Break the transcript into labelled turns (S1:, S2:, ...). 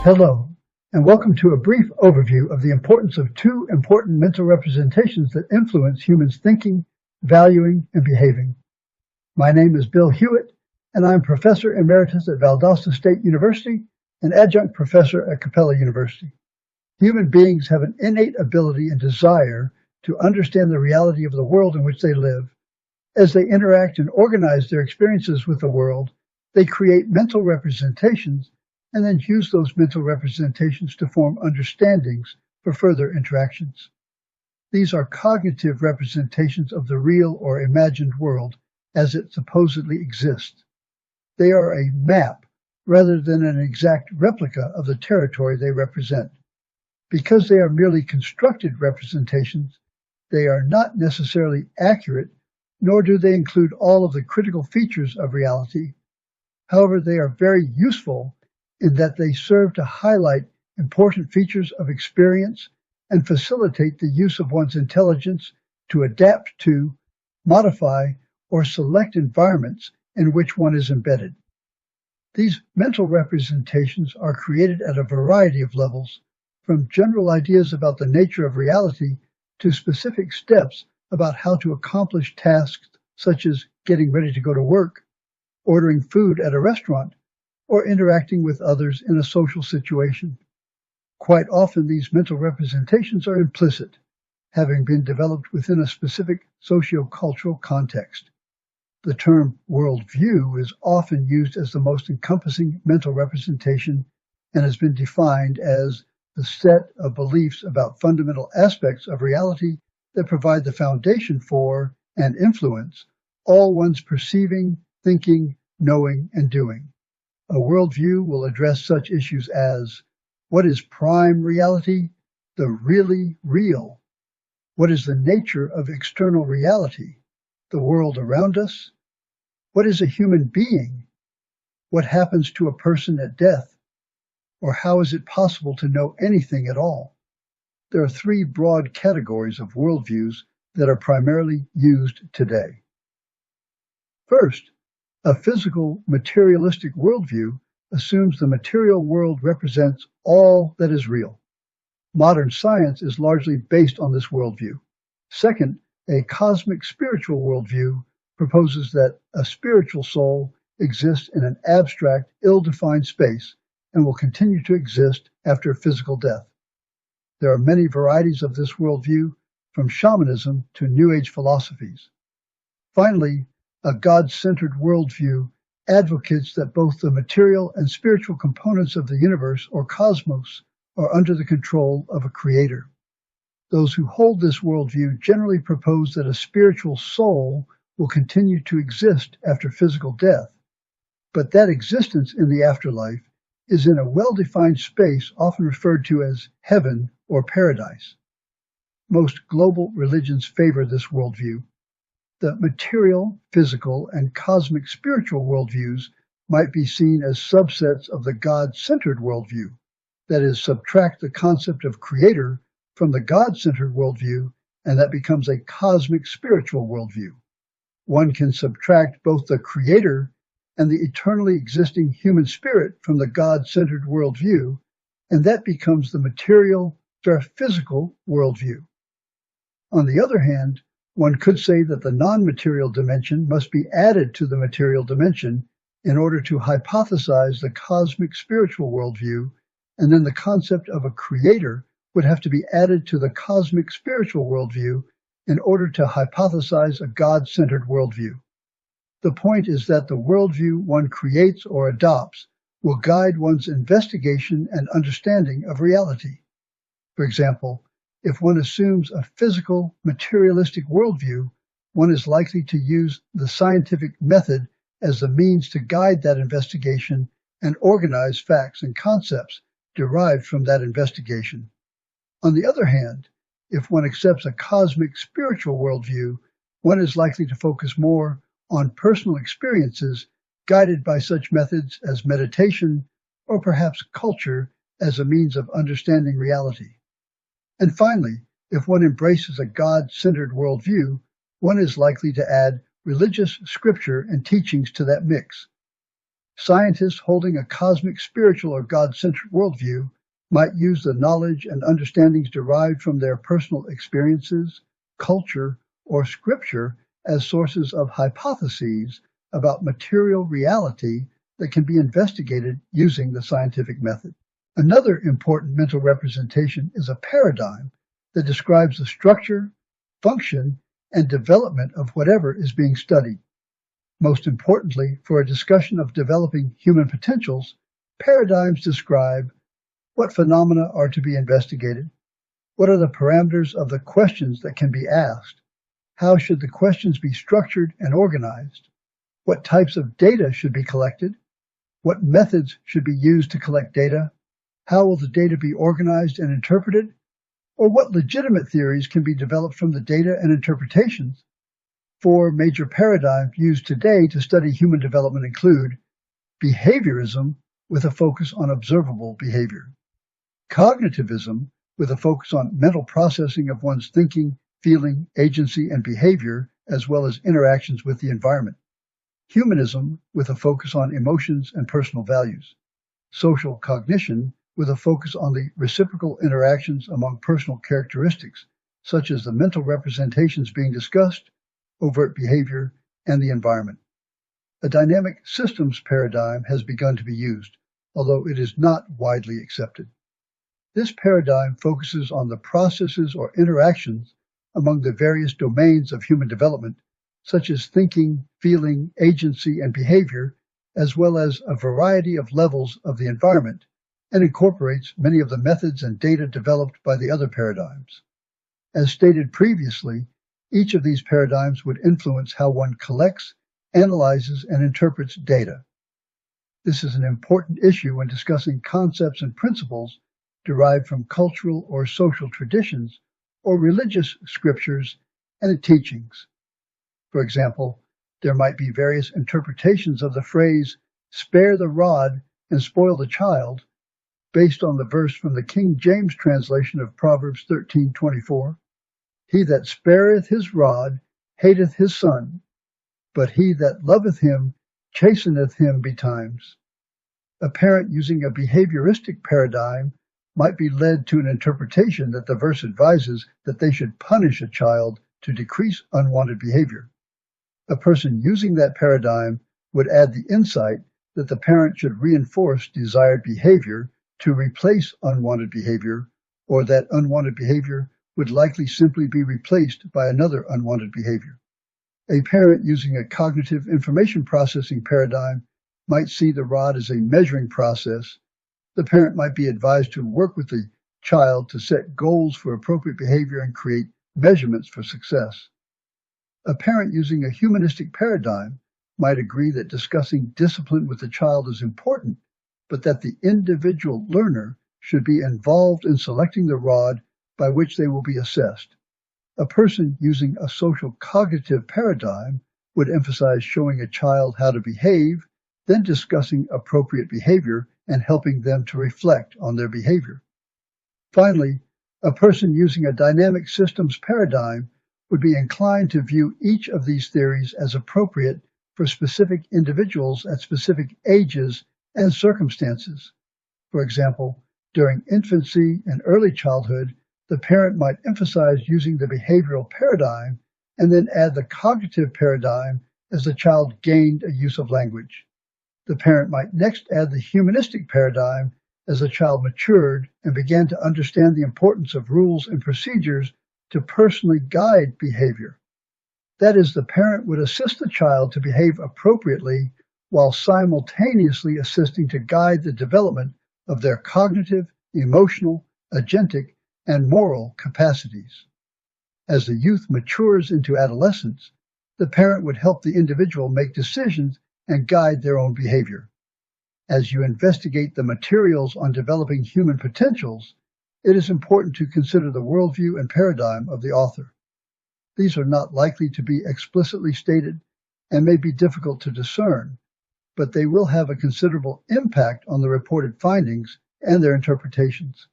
S1: Hello, and welcome to a brief overview of the importance of two important mental representations that influence humans' thinking, valuing, and behaving. My name is Bill Hewitt, and I'm Professor Emeritus at Valdosta State University and Adjunct Professor at Capella University. Human beings have an innate ability and desire to understand the reality of the world in which they live. As they interact and organize their experiences with the world, they create mental representations and then use those mental representations to form understandings for further interactions. These are cognitive representations of the real or imagined world as it supposedly exists. They are a map rather than an exact replica of the territory they represent. Because they are merely constructed representations, they are not necessarily accurate, nor do they include all of the critical features of reality. However, they are very useful in that they serve to highlight important features of experience and facilitate the use of one's intelligence to adapt to, modify, or select environments in which one is embedded. These mental representations are created at a variety of levels, from general ideas about the nature of reality to specific steps about how to accomplish tasks such as getting ready to go to work, ordering food at a restaurant, or interacting with others in a social situation. Quite often these mental representations are implicit, having been developed within a specific socio-cultural context. The term worldview is often used as the most encompassing mental representation and has been defined as the set of beliefs about fundamental aspects of reality that provide the foundation for and influence all one's perceiving, thinking, knowing, and doing. A worldview will address such issues as: what is prime reality, the really real? What is the nature of external reality, the world around us? What is a human being? What happens to a person at death? Or how is it possible to know anything at all? There are three broad categories of worldviews that are primarily used today. First, a physical, materialistic worldview assumes the material world represents all that is real. Modern science is largely based on this worldview. Second, a cosmic spiritual worldview proposes that a spiritual soul exists in an abstract, ill-defined space and will continue to exist after physical death. There are many varieties of this worldview, from shamanism to New Age philosophies. Finally, a God-centered worldview advocates that both the material and spiritual components of the universe or cosmos are under the control of a creator. Those who hold this worldview generally propose that a spiritual soul will continue to exist after physical death, but that existence in the afterlife is in a well-defined space often referred to as heaven or paradise. Most global religions favor this worldview. The material, physical, and cosmic spiritual worldviews might be seen as subsets of the God-centered worldview, that is, subtract the concept of creator from the God-centered worldview, and that becomes a cosmic spiritual worldview. One can subtract both the creator and the eternally existing human spirit from the God-centered worldview, and that becomes the material or physical worldview. On the other hand, one could say that the non-material dimension must be added to the material dimension in order to hypothesize the cosmic spiritual worldview, and then the concept of a creator would have to be added to the cosmic spiritual worldview in order to hypothesize a God-centered worldview. The point is that the worldview one creates or adopts will guide one's investigation and understanding of reality. For example, if one assumes a physical, materialistic worldview, one is likely to use the scientific method as the means to guide that investigation and organize facts and concepts derived from that investigation. On the other hand, if one accepts a cosmic spiritual worldview, one is likely to focus more on personal experiences guided by such methods as meditation or perhaps culture as a means of understanding reality. And finally, if one embraces a God-centered worldview, one is likely to add religious scripture and teachings to that mix. Scientists holding a cosmic, spiritual, or God-centered worldview might use the knowledge and understandings derived from their personal experiences, culture, or scripture as sources of hypotheses about material reality that can be investigated using the scientific method. Another important mental representation is a paradigm that describes the structure, function, and development of whatever is being studied. Most importantly, for a discussion of developing human potentials, paradigms describe what phenomena are to be investigated, what are the parameters of the questions that can be asked, how should the questions be structured and organized, what types of data should be collected, what methods should be used to collect data, how will the data be organized and interpreted, or what legitimate theories can be developed from the data and interpretations. Four major paradigms used today to study human development include behaviorism with a focus on observable behavior, cognitivism with a focus on mental processing of one's thinking, feeling, agency, and behavior, as well as interactions with the environment, humanism with a focus on emotions and personal values, social cognition with a focus on the reciprocal interactions among personal characteristics, such as the mental representations being discussed, overt behavior, and the environment. A dynamic systems paradigm has begun to be used, although it is not widely accepted. This paradigm focuses on the processes or interactions among the various domains of human development, such as thinking, feeling, agency, and behavior, as well as a variety of levels of the environment, and incorporates many of the methods and data developed by the other paradigms. As stated previously, each of these paradigms would influence how one collects, analyzes, and interprets data. This is an important issue when discussing concepts and principles derived from cultural or social traditions or religious scriptures and teachings. For example, there might be various interpretations of the phrase, "spare the rod and spoil the child," based on the verse from the King James translation of Proverbs 13:24. He that spareth his rod hateth his son, but he that loveth him chasteneth him betimes. A parent using a behavioristic paradigm might be led to an interpretation that the verse advises that they should punish a child to decrease unwanted behavior. A person using that paradigm would add the insight that the parent should reinforce desired behavior to replace unwanted behavior, or that unwanted behavior would likely simply be replaced by another unwanted behavior. A parent using a cognitive information processing paradigm might see the rod as a measuring process. The parent might be advised to work with the child to set goals for appropriate behavior and create measurements for success. A parent using a humanistic paradigm might agree that discussing discipline with the child is important, but that the individual learner should be involved in selecting the rod by which they will be assessed. A person using a social cognitive paradigm would emphasize showing a child how to behave, then discussing appropriate behavior and helping them to reflect on their behavior. Finally, a person using a dynamic systems paradigm would be inclined to view each of these theories as appropriate for specific individuals at specific ages and circumstances. For example, during infancy and early childhood, the parent might emphasize using the behavioral paradigm and then add the cognitive paradigm as the child gained a use of language. The parent might next add the humanistic paradigm as the child matured and began to understand the importance of rules and procedures to personally guide behavior. That is, the parent would assist the child to behave appropriately while simultaneously assisting to guide the development of their cognitive, emotional, agentic, and moral capacities. As the youth matures into adolescence, the parent would help the individual make decisions and guide their own behavior. As you investigate the materials on developing human potentials, it is important to consider the worldview and paradigm of the author. These are not likely to be explicitly stated and may be difficult to discern, but they will have a considerable impact on the reported findings and their interpretations.